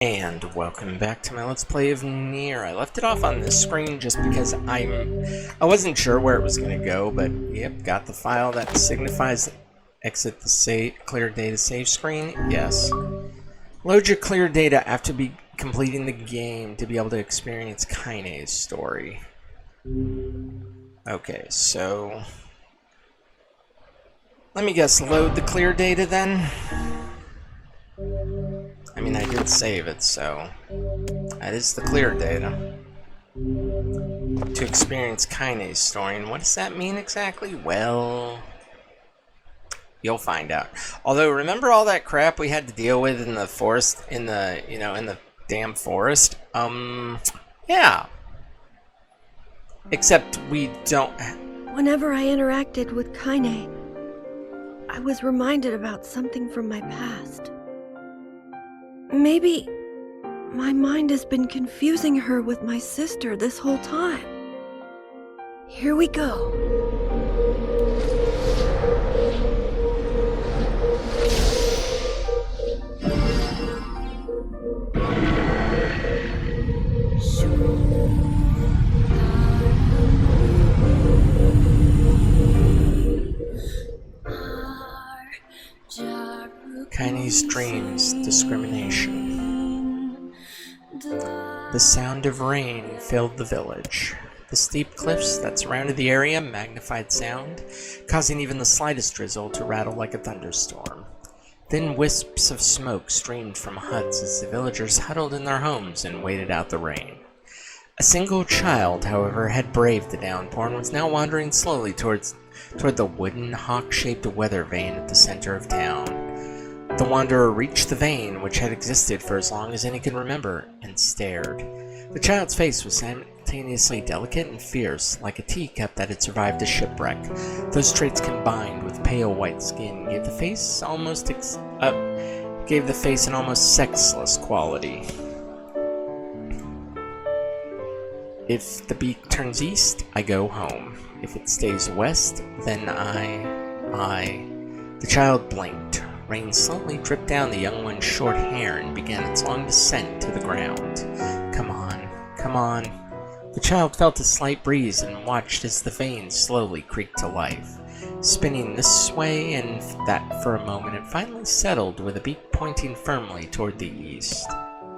And welcome back to my Let's Play of Nier. I left it off on this screen just because I wasn't sure where it was going to go, but yep, got the file that signifies exit the clear data save screen. Yes. Load your clear data after completing the game to be able to experience Kaine's story. Okay, so let me guess, load the clear data then? I mean, I did save it, so that is the clear data. To experience Kaine's story, and what does that mean exactly? Well, you'll find out. Although, remember all that crap we had to deal with in the forest, in the damn forest? Yeah. Except we don't... Whenever I interacted with Kaine, I was reminded about something from my past. Maybe my mind has been confusing her with my sister this whole time. Here we go. Kaine's dreams, discrimination. The sound of rain filled the village. The steep cliffs that surrounded the area magnified sound, causing even the slightest drizzle to rattle like a thunderstorm. Thin wisps of smoke streamed from huts as the villagers huddled in their homes and waited out the rain. A single child, however, had braved the downpour and was now wandering slowly toward the wooden, hawk-shaped weather vane at the center of town. The wanderer reached the vein, which had existed for as long as any could remember, and stared. The child's face was simultaneously delicate and fierce, like a teacup that had survived a shipwreck. Those traits combined with pale white skin gave the face an almost sexless quality. If the beak turns east, I go home. If it stays west, then The child blinked. Rain slowly dripped down the young one's short hair and began its long descent to the ground. Come on, come on. The child felt a slight breeze and watched as the vein slowly creaked to life. Spinning this way and that for a moment, it finally settled with a beak pointing firmly toward the east.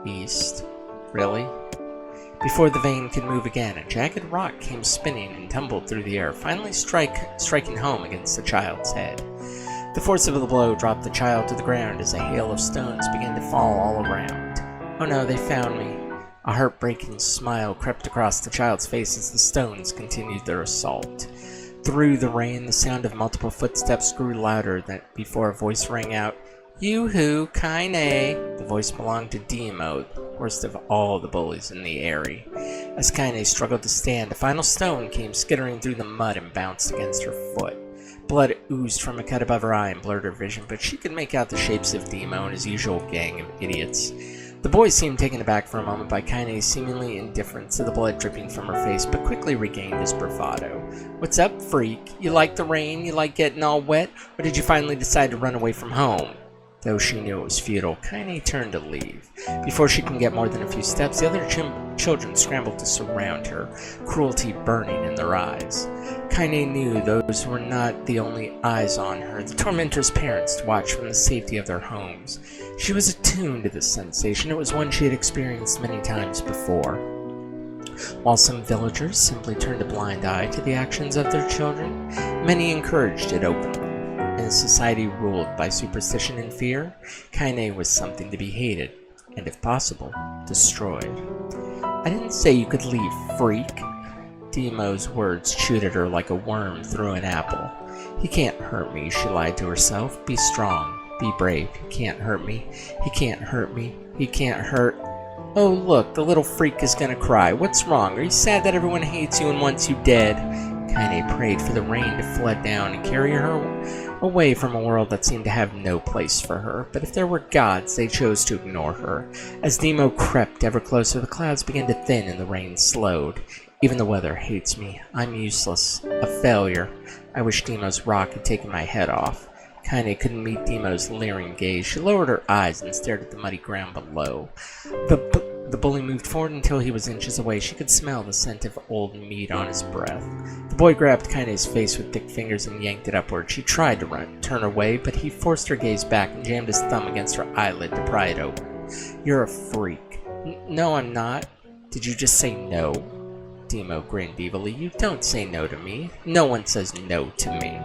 East? Really? Before the vein could move again, a jagged rock came spinning and tumbled through the air, finally striking home against the child's head. The force of the blow dropped the child to the ground as a hail of stones began to fall all around. Oh no, they found me. A heartbreaking smile crept across the child's face as the stones continued their assault. Through the rain, the sound of multiple footsteps grew louder before a voice rang out, "Yoo-hoo, Kaine!" The voice belonged to Demo, the worst of all the bullies in the area. As Kaine struggled to stand, a final stone came skittering through the mud and bounced against her foot. Blood oozed from a cut above her eye and blurred her vision, but she could make out the shapes of Demo and his usual gang of idiots. The boy seemed taken aback for a moment by Kaine's seemingly indifference to the blood dripping from her face, but quickly regained his bravado. "What's up, freak? You like the rain? You like getting all wet? Or did you finally decide to run away from home?" Though she knew it was futile, Kaine turned to leave. Before she could get more than a few steps, the other children scrambled to surround her, cruelty burning in their eyes. Kaine knew those were not the only eyes on her. The tormentor's parents watched from the safety of their homes. She was attuned to this sensation. It was one she had experienced many times before. While some villagers simply turned a blind eye to the actions of their children, many encouraged it openly. In a society ruled by superstition and fear, Kaine was something to be hated, and if possible, destroyed. "I didn't say you could leave, freak." Demo's words chewed at her like a worm through an apple. "He can't hurt me," she lied to herself. "Be strong, be brave. He can't hurt me. He can't hurt me. He can't hurt..." "Oh look, the little freak is gonna cry. What's wrong? Are you sad that everyone hates you and wants you dead?" Kaine prayed for the rain to flood down and carry her away from a world that seemed to have no place for her. But if there were gods, they chose to ignore her. As Demo crept ever closer, the clouds began to thin and the rain slowed. "Even the weather hates me. I'm useless. A failure. I wish Demo's rock had taken my head off." Kaine couldn't meet Demo's leering gaze. She lowered her eyes and stared at the muddy ground below. The bully moved forward until he was inches away. She could smell the scent of old meat on his breath. The boy grabbed Kaine's face with thick fingers and yanked it upward. She tried to turn away, but he forced her gaze back and jammed his thumb against her eyelid to pry it open. "You're a freak." No, I'm not." "Did you just say no?" Demo grinned evilly. "You don't say no to me. No one says no to me."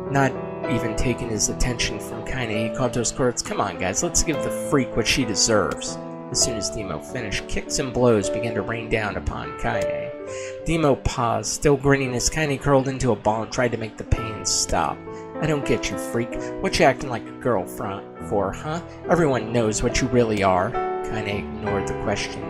Not even taking his attention from Kaine, he called to his cohorts, "Come on, guys, let's give the freak what she deserves." As soon as Demo finished, kicks and blows began to rain down upon Kaine. Demo paused, still grinning as Kaine curled into a ball and tried to make the pain stop. "I don't get you, freak. What you acting like a girl for, huh? Everyone knows what you really are." Kaine ignored the question,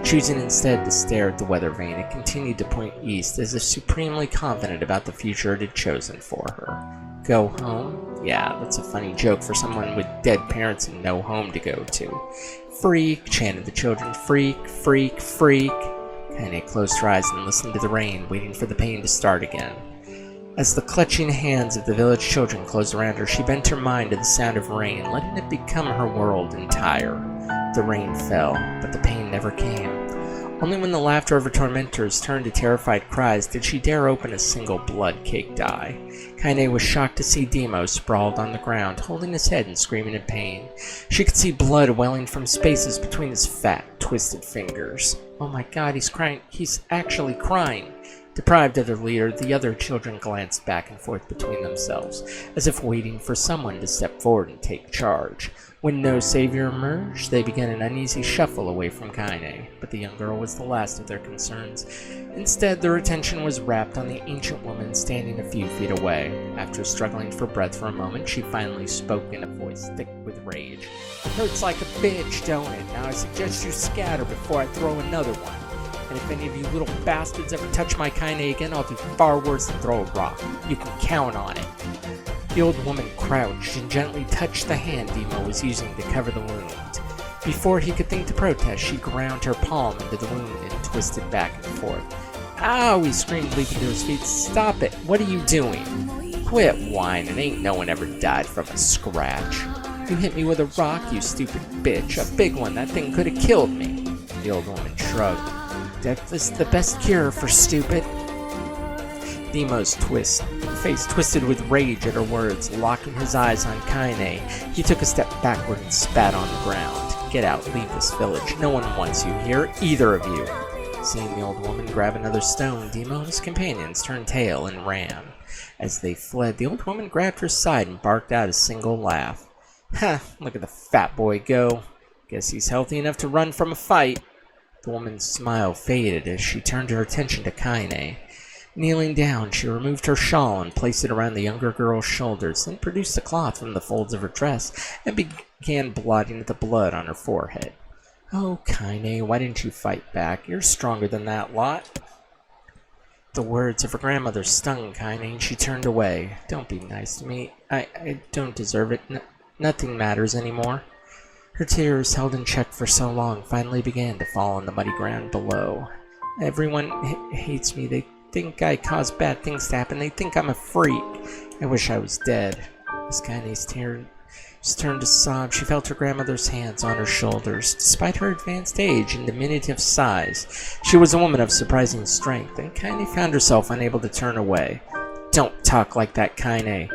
choosing instead to stare at the weather vane. It continued to point east, as if supremely confident about the future it had chosen for her. Go home? Yeah, that's a funny joke for someone with dead parents and no home to go to. "Freak," chanted the children. "Freak, freak, freak." Kaine closed her eyes and listened to the rain, waiting for the pain to start again. As the clutching hands of the village children closed around her, she bent her mind to the sound of rain, letting it become her world entire. The rain fell, but the pain never came. Only when the laughter of her tormentors turned to terrified cries did she dare open a single blood-caked eye. Kaine was shocked to see Demo sprawled on the ground, holding his head and screaming in pain. She could see blood welling from spaces between his fat, twisted fingers. "Oh my God, he's crying. He's actually crying." Deprived of their leader, the other children glanced back and forth between themselves, as if waiting for someone to step forward and take charge. When no savior emerged, they began an uneasy shuffle away from Kaine, but the young girl was the last of their concerns. Instead, their attention was wrapped on the ancient woman standing a few feet away. After struggling for breath for a moment, she finally spoke in a voice thick with rage. "Hurts like a bitch, don't it? Now I suggest you scatter before I throw another one. And if any of you little bastards ever touch my Kaine again, I'll do far worse than throw a rock. You can count on it." The old woman crouched and gently touched the hand Demo was using to cover the wound. Before he could think to protest, she ground her palm into the wound and twisted back and forth. "Ow!" he screamed, leaping to his feet. "Stop it! What are you doing? Quit whining. Ain't no one ever died from a scratch. You hit me with a rock, you stupid bitch. A big one. That thing could have killed me." The old woman shrugged. "Death is the best cure for stupid." Demo's face twisted with rage at her words. Locking his eyes on Kaine, he took a step backward and spat on the ground. "Get out, leave this village. No one wants you here, either of you." Seeing the old woman grab another stone, Demo and his companions turned tail and ran. As they fled, the old woman grabbed her side and barked out a single laugh. "Ha! Look at the fat boy go. Guess he's healthy enough to run from a fight." The woman's smile faded as she turned her attention to Kaine. Kneeling down, she removed her shawl and placed it around the younger girl's shoulders, then produced the cloth from the folds of her dress and began blotting at the blood on her forehead. "Oh, Kaine, why didn't you fight back? You're stronger than that lot." The words of her grandmother stung Kaine, and she turned away. "Don't be nice to me. I don't deserve it. Nothing matters anymore." Her tears, held in check for so long, finally began to fall on the muddy ground below. "Everyone hates me. They think I cause bad things to happen. They think I'm a freak. I wish I was dead." As Kaine's tears turned to sob, she felt her grandmother's hands on her shoulders. Despite her advanced age and diminutive size, she was a woman of surprising strength, and Kaine found herself unable to turn away. "Don't talk like that, Kaine.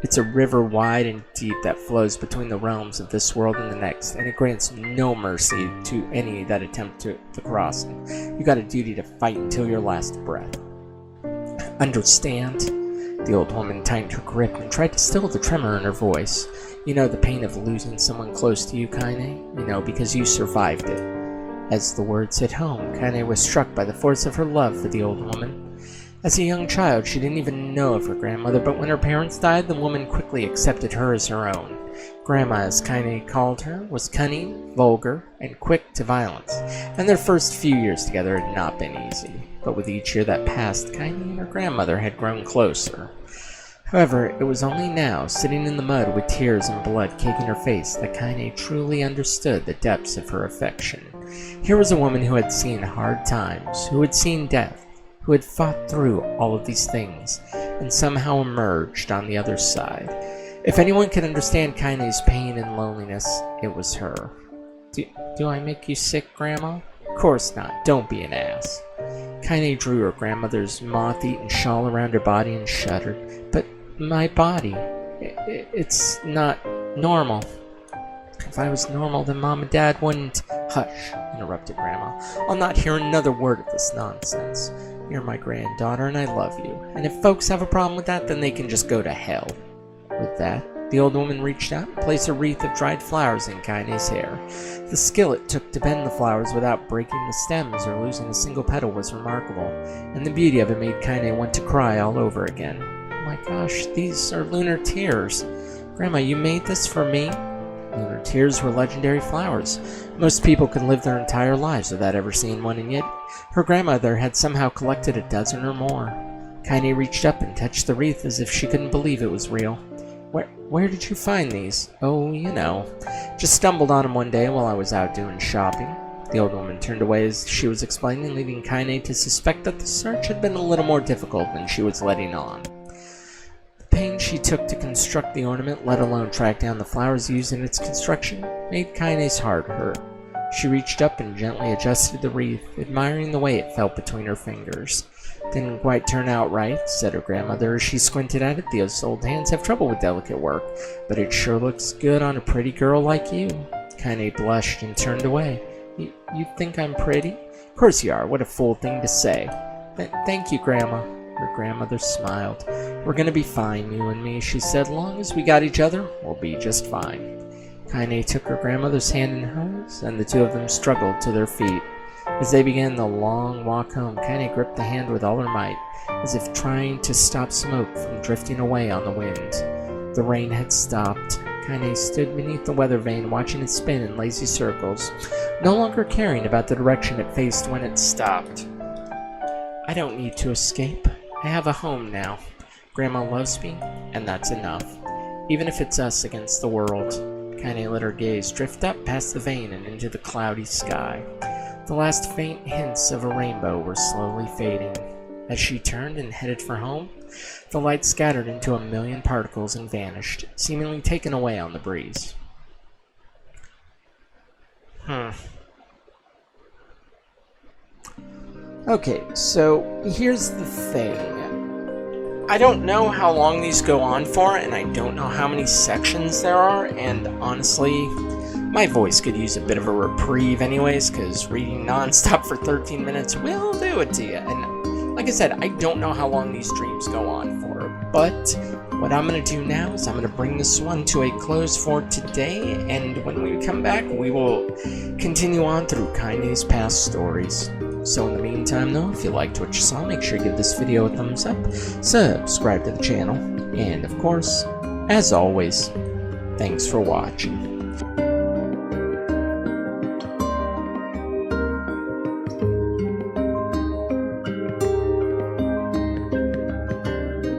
It's a river wide and deep that flows between the realms of this world and the next, and it grants no mercy to any that attempt to cross it. You got a duty to fight until your last breath. Understand?" The old woman tightened her grip and tried to still the tremor in her voice. "You know the pain of losing someone close to you, Kaine? You know, because you survived it." As the words hit home, Kaine was struck by the force of her love for the old woman. As a young child, she didn't even know of her grandmother, but when her parents died, the woman quickly accepted her as her own. Grandma, as Kaine called her, was cunning, vulgar, and quick to violence, and their first few years together had not been easy. But with each year that passed, Kaine and her grandmother had grown closer. However, it was only now, sitting in the mud with tears and blood caking her face, that Kaine truly understood the depths of her affection. Here was a woman who had seen hard times, who had seen death, who had fought through all of these things, and somehow emerged on the other side. If anyone could understand Kaine's pain and loneliness, it was her. Do I make you sick, Grandma? Of course not. Don't be an ass. Kaine drew her grandmother's moth-eaten shawl around her body and shuddered. But my body, it's not normal. If I was normal, then Mom and Dad wouldn't... Hush, interrupted Grandma. I'll not hear another word of this nonsense. You're my granddaughter and I love you. And if folks have a problem with that, then they can just go to hell. With that, the old woman reached out and placed a wreath of dried flowers in Kaine's hair. The skill it took to bend the flowers without breaking the stems or losing a single petal was remarkable, and the beauty of it made Kaine want to cry all over again. Oh my gosh, these are lunar tears. Grandma, you made this for me? Lunar tears were legendary flowers. Most people can live their entire lives without ever seeing one, and yet her grandmother had somehow collected a dozen or more. Kaine reached up and touched the wreath as if she couldn't believe it was real. Where did you find these? Oh, you know. Just stumbled on them one day while I was out doing shopping. The old woman turned away as she was explaining, leaving Kaine to suspect that the search had been a little more difficult than she was letting on. The pains she took to construct the ornament, let alone track down the flowers used in its construction, made Kaine's heart hurt. She reached up and gently adjusted the wreath, admiring the way it felt between her fingers. Didn't quite turn out right, said her grandmother as she squinted at it. Those old hands have trouble with delicate work, but it sure looks good on a pretty girl like you. Kaine blushed and turned away. You think I'm pretty? Of course you are. What a fool thing to say. Thank you, Grandma. Her grandmother smiled. We're gonna be fine, you and me, she said. Long as we got each other, we'll be just fine. Kaine took her grandmother's hand in hers, and the two of them struggled to their feet. As they began the long walk home, Kaine gripped the hand with all her might, as if trying to stop smoke from drifting away on the wind. The rain had stopped. Kaine stood beneath the weather vane, watching it spin in lazy circles, no longer caring about the direction it faced when it stopped. I don't need to escape. I have a home now. Grandma loves me, and that's enough. Even if it's us against the world. Kaine let her gaze drift up past the vane and into the cloudy sky. The last faint hints of a rainbow were slowly fading. As she turned and headed for home, the light scattered into a million particles and vanished, seemingly taken away on the breeze. Okay, so here's the thing. I don't know how long these go on for, and I don't know how many sections there are, and honestly, my voice could use a bit of a reprieve anyways, because reading non-stop for 13 minutes will do it to you. And like I said, I don't know how long these streams go on for, but what I'm going to do now is I'm going to bring this one to a close for today, and when we come back, we will continue on through Kaine's past stories. So in the meantime though, if you liked what you saw, make sure you give this video a thumbs up, subscribe to the channel, and of course, as always, thanks for watching.